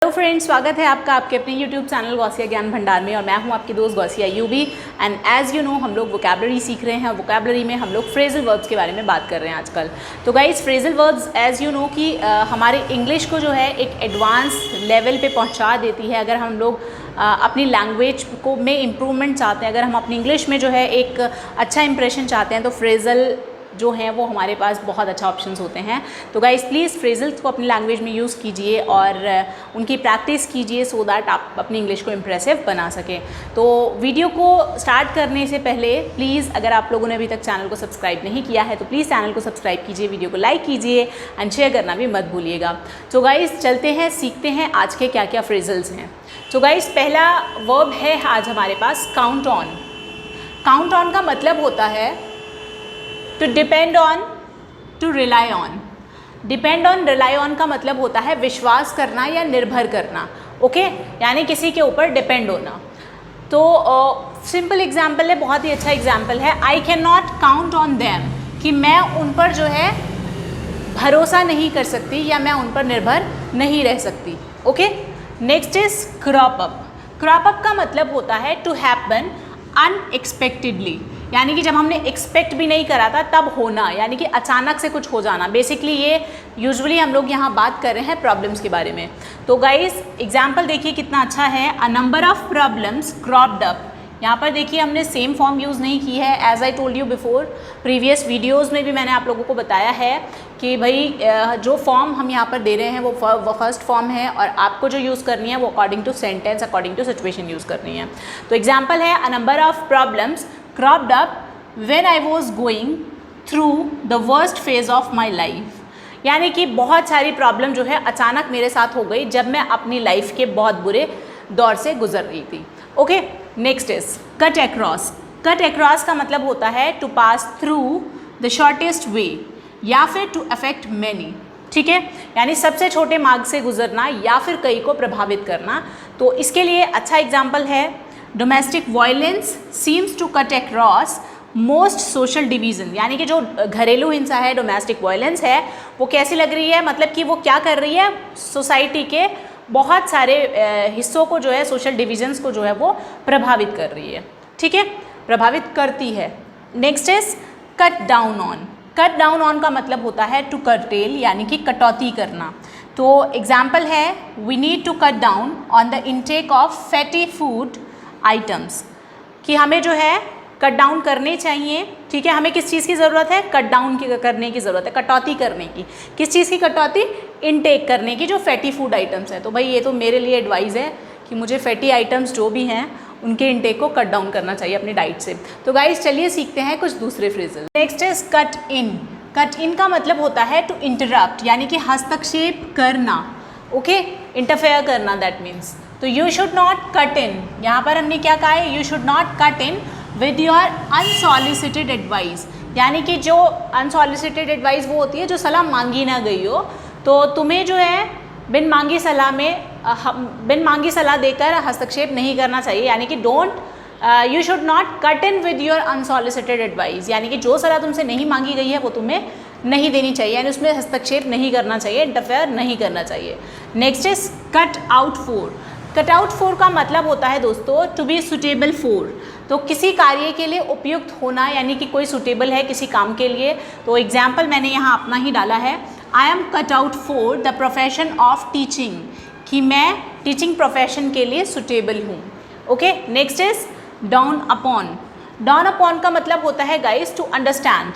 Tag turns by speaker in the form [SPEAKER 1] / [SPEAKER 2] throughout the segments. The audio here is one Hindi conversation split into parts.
[SPEAKER 1] हेलो फ्रेंड्स, स्वागत है आपका आपके अपने यूट्यूब चैनल गौसिया ज्ञान भंडार में। और मैं हूं आपकी दोस्त गौसिया यूबी। एंड एज़ यू नो हम लोग वोकैबलरी सीख रहे हैं। वोकैबलरी में हम लोग फ्रेजल वर्ब्स के बारे में बात कर रहे हैं आजकल। तो guys, phrasal verbs as you no कि हमारे इंग्लिश को जो है एक एडवांस लेवल पे पहुंचा देती है। अगर हम लोग अपनी लैंग्वेज को में इम्प्रूवमेंट चाहते हैं, अगर हम अपनी इंग्लिश में जो है एक अच्छा इंप्रेशन चाहते हैं, तो फ्रेजल जो हैं वो हमारे पास बहुत अच्छा ऑप्शंस होते हैं। तो गाइस, प्लीज़ फ्रेजल्स को अपनी लैंग्वेज में यूज़ कीजिए और उनकी प्रैक्टिस कीजिए सो दैट आप अपनी इंग्लिश को इम्प्रेसिव बना सकें। तो वीडियो को स्टार्ट करने से पहले प्लीज़, अगर आप लोगों ने अभी तक चैनल को सब्सक्राइब नहीं किया है तो प्लीज़ चैनल को सब्सक्राइब कीजिए, वीडियो को लाइक कीजिए एंड शेयर करना भी मत भूलिएगा। तो गाइस, चलते हैं, सीखते हैं आज के क्या क्या फ्रेजल्स हैं। तो गाइस, पहला वर्ब है आज हमारे पास काउंट ऑन। काउंट ऑन का मतलब होता है to depend on, to rely on. Depend on, rely on का मतलब होता है विश्वास करना या निर्भर करना। ओके, यानी किसी के ऊपर डिपेंड होना। तो सिंपल एग्जाम्पल है, बहुत ही अच्छा एग्जाम्पल है। I can not count on them, कि मैं उन पर जो है भरोसा नहीं कर सकती या मैं उन पर निर्भर नहीं रह सकती। Okay, next is crop up. Crop up का मतलब होता है टू हैपन अनएक्सपेक्टेडली, यानी कि जब हमने एक्सपेक्ट भी नहीं करा था तब होना, यानी कि अचानक से कुछ हो जाना। बेसिकली ये यूजुअली हम लोग यहाँ बात कर रहे हैं प्रॉब्लम्स के बारे में। तो गाइस, एग्जाम्पल देखिए कितना अच्छा है। A number of problems cropped up. यहाँ पर देखिए हमने सेम फॉर्म यूज़ नहीं की है। As I told you before, previous videos में भी मैंने आप लोगों को बताया है कि भाई जो फॉर्म हम यहाँ पर दे रहे हैं वो फर्स्ट फॉर्म है और आपको जो यूज़ करनी है वो according to sentence, according to situation use करनी है। तो एग्जाम्पल है, a number of problems cropped up when I was going through the worst phase of my life। यानी कि बहुत सारी प्रॉब्लम जो है अचानक मेरे साथ हो गई जब मैं अपनी लाइफ के बहुत बुरे दौर से गुजर रही थी। Okay, next is cut across. Cut across का मतलब होता है to pass through the shortest way या फिर टू अफेक्ट मैनी। ठीक है, यानी सबसे छोटे मार्ग से गुजरना या फिर कई को प्रभावित करना। तो इसके लिए अच्छा एग्जाम्पल है, domestic violence seems to cut across most social division. यानी कि जो घरेलू हिंसा है, डोमेस्टिक वायलेंस है, वो कैसी लग रही है, मतलब कि वो क्या कर रही है, सोसाइटी के बहुत सारे हिस्सों को जो है, सोशल डिवीजन्स को जो है वो प्रभावित कर रही है। ठीक है, प्रभावित करती है। Next is cut down on. Cut down on का मतलब होता है टू कर्टेल, यानी कि कटौती करना। तो एग्जाम्पल है, we need to cut down on the intake of fatty food items, कि हमें जो है कट डाउन करने चाहिए। ठीक है, हमें किस चीज़ की ज़रूरत है, कट डाउन करने की ज़रूरत है, कटौती करने की। किस चीज़ की कटौती, इनटेक करने की, जो फैटी फूड आइटम्स है। तो भाई ये तो मेरे लिए एडवाइस है कि मुझे फैटी आइटम्स जो भी हैं उनके इनटेक को कट डाउन करना चाहिए अपनी डाइट से। तो गाइस, चलिए सीखते हैं कुछ दूसरे phrases. Next is cut in. Cut in का मतलब होता है टू इंटरप्ट, यानी कि हस्तक्षेप करना। ओके, इंटरफेयर करना, दैट मीन्स। तो you should not cut in, यहाँ पर हमने क्या कहा है, you should not cut in with your unsolicited advice. यानी कि जो अनसॉलिसिटेड एडवाइस वो होती है जो सलाह मांगी ना गई हो। तो तुम्हें जो है बिन मांगी सलाह देकर हस्तक्षेप नहीं करना चाहिए। यानी कि you should not cut in with your unsolicited advice, यानी कि जो सलाह तुमसे नहीं मांगी गई है वो तुम्हें नहीं देनी चाहिए, यानी उसमें हस्तक्षेप नहीं करना चाहिए, इंटरफेयर नहीं करना चाहिए। Next is cut out for. Cut out for का मतलब होता है दोस्तों टू बी सुटेबल फॉर। तो किसी कार्य के लिए उपयुक्त होना, यानी कि कोई सुटेबल है किसी काम के लिए। तो एग्जाम्पल मैंने यहाँ अपना ही डाला है, I am cut out for the profession of teaching, कि मैं टीचिंग प्रोफेशन के लिए सुटेबल हूँ। Okay, next is down upon. Down upon का मतलब होता है गाइस टू अंडरस्टैंड।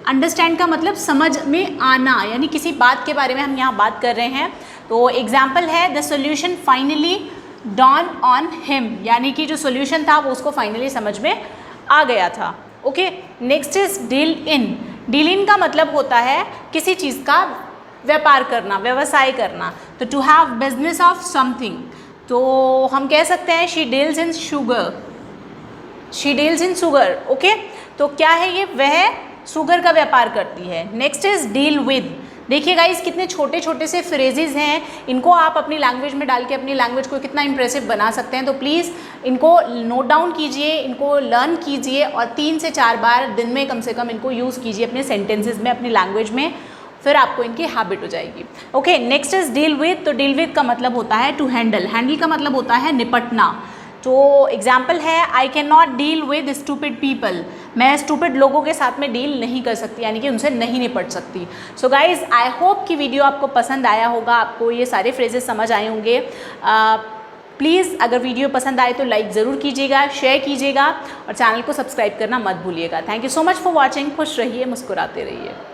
[SPEAKER 1] अंडरस्टैंड का मतलब समझ में आना, यानी किसी बात के बारे में हम यहाँ बात कर रहे हैं। तो एग्जाम्पल है, the solution finally dawn on him, यानी कि जो सोल्यूशन था वो उसको फाइनली समझ में आ गया था। Okay, next is deal in. Deal in का मतलब होता है किसी चीज़ का व्यापार करना, व्यवसाय करना। तो to have business of something, तो हम कह सकते हैं she deals in sugar, she deals in sugar. Okay, तो क्या है ये, वह शुगर का व्यापार करती है। Next is deal with. देखिए गाइस, कितने छोटे छोटे से फ्रेजेस हैं, इनको आप अपनी लैंग्वेज में डाल के अपनी लैंग्वेज को कितना इंप्रेसिव बना सकते हैं। तो प्लीज़ इनको नोट डाउन कीजिए, इनको लर्न कीजिए और 3 से 4 बार दिन में कम से कम इनको यूज़ कीजिए अपने सेंटेंसेस में, अपनी लैंग्वेज में। फिर आपको इनकी हैबिट हो जाएगी। Okay, next is deal with. तो डील विद का मतलब होता है टू हैंडल, हैंडल का मतलब होता है निपटना। तो एग्जाम्पल है I can not deal with stupid people, मैं स्टूपिड लोगों के साथ में डील नहीं कर सकती, यानी कि उनसे नहीं निपट सकती। सो गाइज आई होप कि वीडियो आपको पसंद आया होगा, आपको ये सारे फ्रेजेस समझ आए होंगे। प्लीज़ अगर वीडियो पसंद आए तो लाइक ज़रूर कीजिएगा, शेयर कीजिएगा और चैनल को सब्सक्राइब करना मत भूलिएगा। Thank you so much for watching. खुश रहिए, मुस्कुराते रहिए।